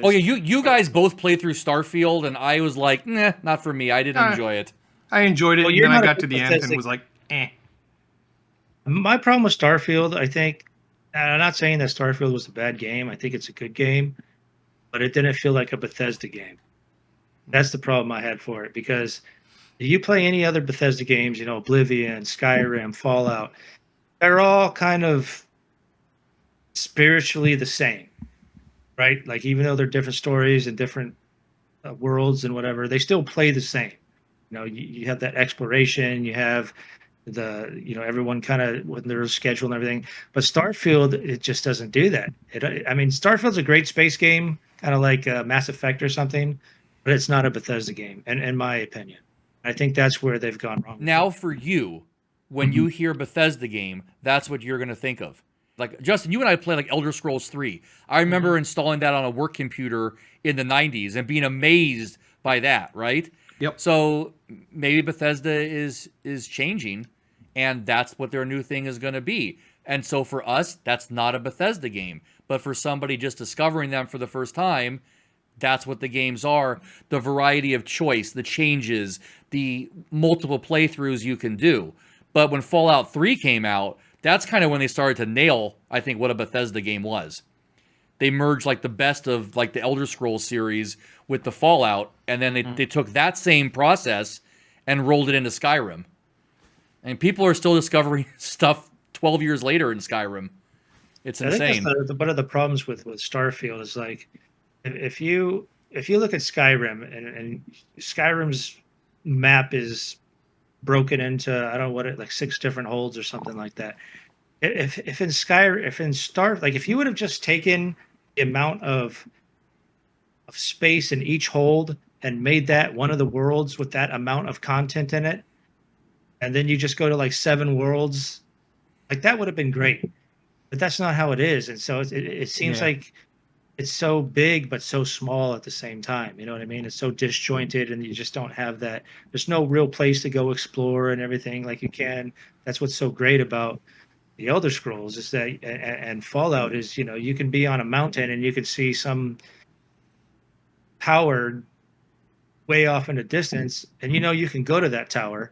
Oh yeah, you guys both played through Starfield, and I was like, nah, not for me. I didn't Uh, enjoy it. I enjoyed it, Well, and you're then I not a got big to the end and Bethesda. was like, eh. My problem with Starfield, I think, and I'm not saying that Starfield was a bad game. I think it's a good game, but it didn't feel like a Bethesda game. That's the problem I had for it because if you play any other Bethesda games, Oblivion, Skyrim, Fallout, they're all kind of spiritually the same, right? Like even though they're different stories and different worlds and whatever, they still play the same. You have that exploration, you have everyone kind of with their schedule and everything. But Starfield, it just doesn't do that. I mean, Starfield's a great space game, kind of like Mass Effect or something, but it's not a Bethesda game, in my opinion. I think that's where they've gone wrong with Now it. for you, when Mhm. you hear Bethesda game, that's what you're gonna think of. Like Justin, you and I played like Elder Scrolls 3. I Hmm. remember installing that on a work computer in the 90s and being amazed by that, right? Yep. So maybe Bethesda is changing and that's what their new thing is going to be. And so for us, that's not a Bethesda game, but for somebody just discovering them for the first time, that's what the games are. The variety of choice, the changes, the multiple playthroughs you can do. But when Fallout 3 came out, that's kind of when they started to nail, I think, what a Bethesda game was. They merged like the best of like the Elder Scrolls series with the Fallout, and then they took that same process and rolled it into Skyrim. And people are still discovering stuff 12 years later in Skyrim. It's I think that's insane. one of the problems with Starfield is like if you look at Skyrim and Skyrim's map is broken into I don't know what it like six different holds or something like that. If in Star like if you would have just taken the amount of space in each hold and made that one of the worlds with that amount of content in it, and then you just go to like seven worlds, like that would have been great. But that's not how it is, and so it seems Yeah. like it's so big but so small at the same time. You know what I mean? It's so disjointed, and you just don't have that. There's no real place to go explore and everything like you can. That's what's so great about the Elder Scrolls is that, and Fallout is, you can be on a mountain and you can see some tower way off in the distance, and you can go to that tower.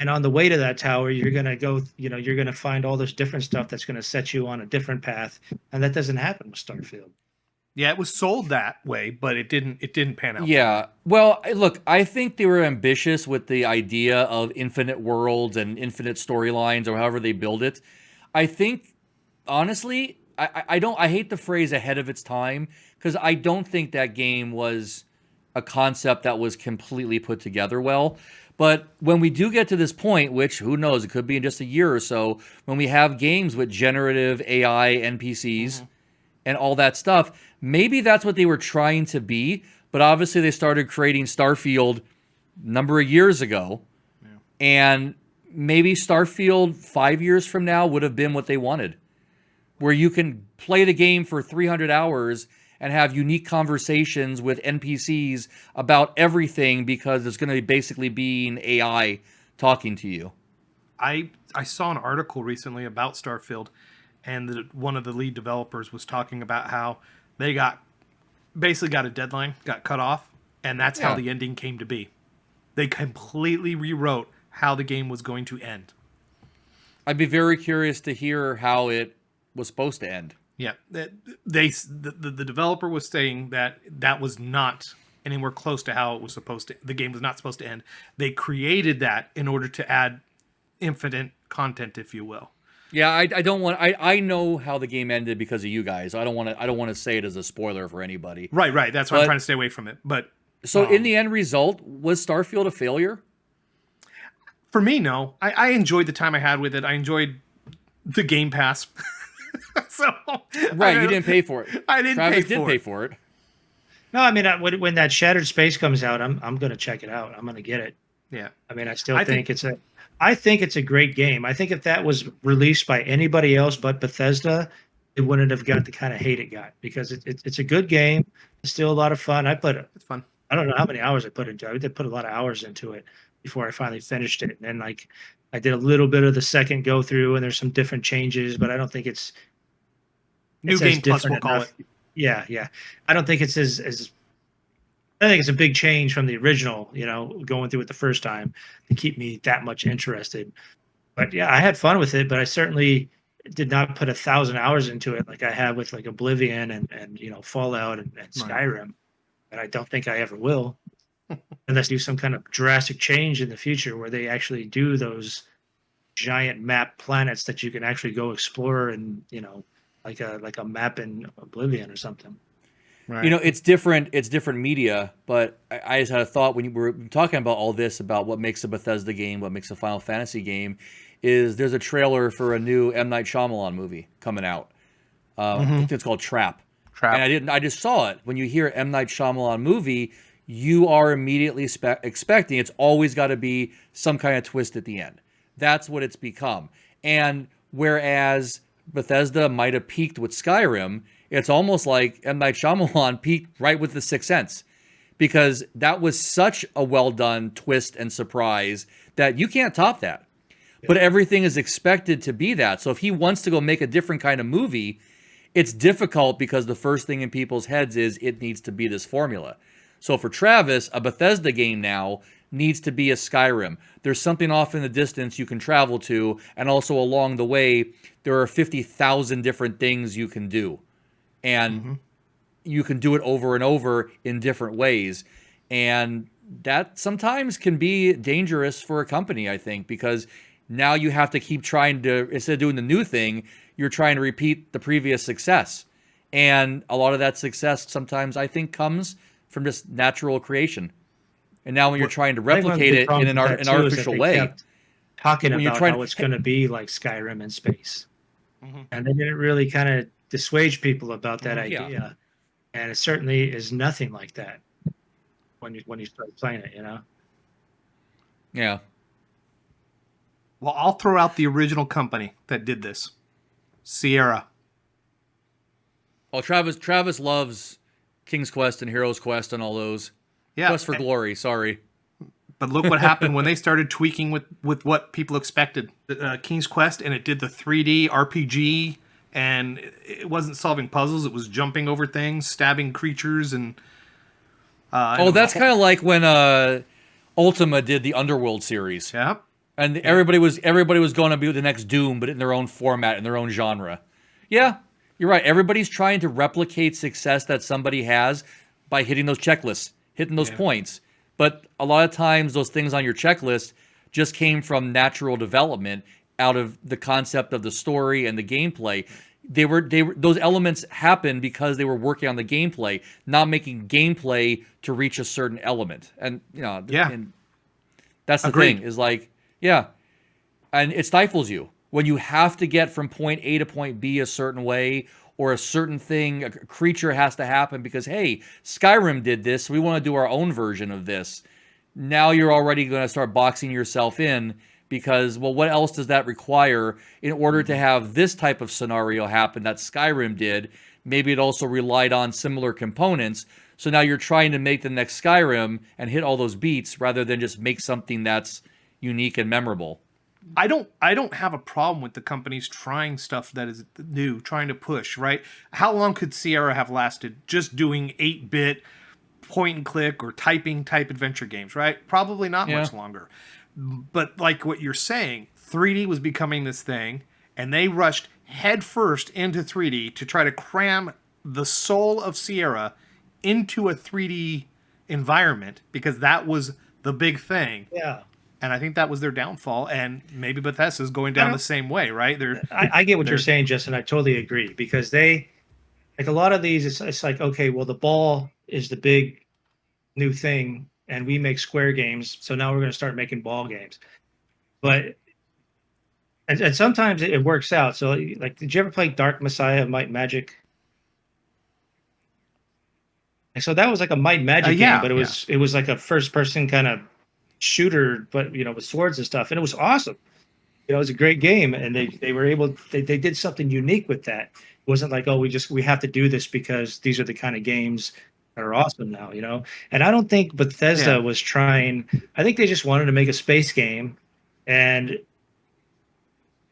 And on the way to that tower, you're gonna go, you're gonna find all this different stuff that's gonna set you on a different path, and that doesn't happen with Starfield. Yeah, it was sold that way, but it didn't pan out that way. Yeah. Well, look, I think they were ambitious with the idea of infinite worlds and infinite storylines or however they build it. I think, honestly, I don't, I hate the phrase ahead of its time because I don't think that game was a concept that was completely put together well. But when we do get to this point, which who knows, it could be in just a year or so, when we have games with generative AI NPCs Hmm. and all that stuff. Maybe that's what they were trying to be, but obviously they started creating Starfield a number of years ago, Yeah. and maybe Starfield 5 years from now would have been what they wanted, where you can play the game for 300 hours and have unique conversations with NPCs about everything because it's going to basically be an AI talking to you. I saw an article recently about Starfield, and one of the lead developers was talking about how they got basically got a deadline, got cut off, and that's how Yeah. the ending came to be. They completely rewrote how the game was going to end. I'd be very curious to hear how it was supposed to end. Yeah, the developer was saying that that was not anywhere close to how it was supposed to. The game was not supposed to end. They created that in order to add infinite content, if you will. Yeah, I don't want I know how the game ended because of you guys. I don't want to say it as a spoiler for anybody. Right, right. That's why I'm But trying to stay away from it. But so in the end result, was Starfield a failure? for me, no. I enjoyed the time I had with it. I enjoyed the Game Pass. So Right, you didn't pay for it. I didn't Travis pay did for pay it. for it. No, I mean, when that Shattered Space comes out, I'm gonna check it out. I'm gonna get it. Yeah, I mean, I still I think think it's a great game. I think if that was released by anybody else but Bethesda, it wouldn't have got the kind of hate it got because it's a good game. It's still a lot of fun. it's fun. I don't know how many hours I put into it. I did put a lot of hours into it before I finally finished it. And then like I did a little bit of the second go through and there's some different changes, but I don't think New it's as Game Plus, we'll different call enough. it. Yeah. I don't think it's as I think it's a big change from the original, going through it the first time to keep me that much interested. But yeah, I had fun with it, but I certainly did not put 1,000 hours into it like I have with like Oblivion and Fallout and Right. Skyrim. And I don't think I ever will, unless they do some kind of drastic change in the future where they actually do those giant map planets that you can actually go explore and like a map in Oblivion or something. You Right. know, it's different media, but I just had a thought when you were talking about all this about what makes a Bethesda game, what makes a Final Fantasy game, is there's a trailer for a new M. Night Shyamalan movie coming out. I Mm-hmm. think it's called Trap. And Trap. I just saw it. When you hear M. Night Shyamalan movie, you are immediately expecting it's always got to be some kind of twist at the end. That's what it's become. And whereas Bethesda might have peaked with Skyrim, it's almost like M. Night Shyamalan peaked right with The Sixth Sense, because that was such a well done twist and surprise that you can't top that. But everything is expected to be that. So if he wants to go make a different kind of movie, it's difficult because the first thing in people's heads is it needs to be this formula. So for Travis, a Bethesda game now needs to be a Skyrim. There's something off in the distance you can travel to, and also along the way, there are 50,000 different things you can do. And Mm-hmm. you can do it over and over in different ways. And that sometimes can be dangerous for a company, I think, because now you have to keep trying to, instead of doing the new thing, you're trying to repeat the previous success. And a lot of that success sometimes I think comes from just natural creation. And now when you're What? trying to I think one of the replicate big it in problems an, with that an too is that artificial they way, kept talking when you're about trying how it's to, going to be like Skyrim in space, Mm-hmm. and they didn't really kind of dissuade people about that Mm-hmm. yeah, idea. And it certainly is nothing like that when you start playing it. yeah. Well, I'll throw out the original company that did this, Sierra. Oh, Travis loves King's Quest and Heroes Quest and all those. Yeah, Quest for Glory, sorry. but look what happened when they started tweaking with what people expected. King's Quest, and it did the 3D RPG, and it wasn't solving puzzles. It was jumping over things, stabbing creatures, and Oh, it was a that's whole. kind of like when Ultima did the Underworld series, Yeah, and yeah, everybody was going to be the next Doom, but in their own format, in their own genre. Yeah, you're right. Everybody's trying to replicate success that somebody has by hitting those checklists, hitting those yeah. points. But a lot of times, those things on your checklist just came from natural development out of the concept of the story and the gameplay. They were those elements happened because they were working on the gameplay, not making gameplay to reach a certain element. And Yeah. and that's the thing Agreed. is like, yeah, and it stifles you when you have to get from point A to point B a certain way, or a certain thing, a creature has to happen because hey, Skyrim did this, so we want to do our own version of this. Now you're already going to start boxing yourself in because, well, what else does that require in order to Mm-hmm. have this type of scenario happen that Skyrim did? Maybe it also relied on similar components. So now you're trying to make the next Skyrim and hit all those beats rather than just make something that's unique and memorable. I don't have a problem with the companies trying stuff that is new, trying to push, right? How long could Sierra have lasted just doing 8-bit point and click or typing type adventure games, right? Probably not Yeah. much longer. But like what you're saying, 3D was becoming this thing, and they rushed headfirst into 3D to try to cram the soul of Sierra into a 3D environment because that was the big thing. Yeah. And I think that was their downfall. And maybe Bethesda's going I down the don't. same way, right? I get what you're They're saying, Justin. I totally agree because they like a lot of these. It's like okay, well, the ball is the big new thing, and we make square games, so now we're going to start making ball games. But and sometimes it works out. So like, did you ever play Dark Messiah of Might and Magic? And so that was like a Might and Magic game, yeah, but it yeah. was it was like a first person kind of shooter, but with swords and stuff, and it was awesome. It was a great game, and they were able they did something unique with that. It wasn't like, oh, we have to do this because these are the kind of games that are awesome now. And I don't think Yeah. Bethesda was trying. I think they just wanted to make a space game, and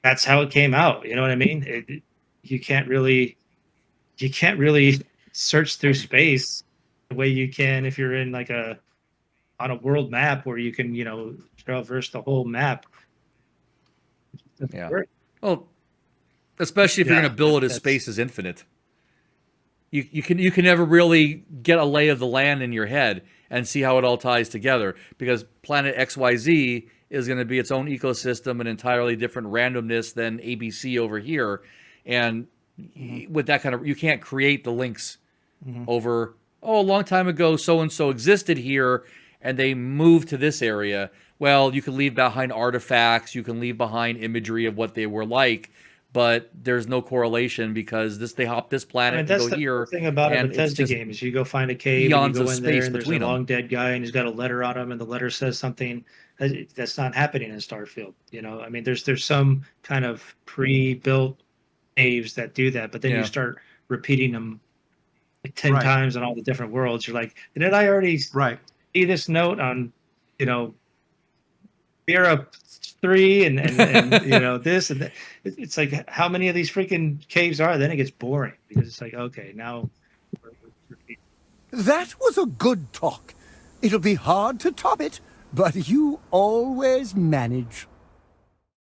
that's how it came out. You know what I mean? You can't really search through space the way you can if you're in like on a world map where you can, traverse the whole map. Yeah. Well, especially if you're going to build it as space is infinite. You can never really get a lay of the land in your head and see how it all ties together, because planet XYZ is going to be its own ecosystem, an entirely different randomness than ABC over here. And with that kind of, you can't create the links over, a long time ago so-and-so existed here and they moved to this area. Well, you can leave behind artifacts, you can leave behind imagery of what they were like, but there's no correlation because they hop this planet and go here. The thing about a and Bethesda game is you go find a cave and you go in there and there's a long dead guy and he's got a letter on him and the letter says something that's not happening in Starfield. I mean, there's some kind of pre-built caves that do that, but then you start repeating them like 10 times in all the different worlds. You're like, didn't I already see this note on, Era 3 and this and that? It's like, how many of these freaking caves are? Then it gets boring because it's like, okay, now. That was a good talk. It'll be hard to top it, but you always manage.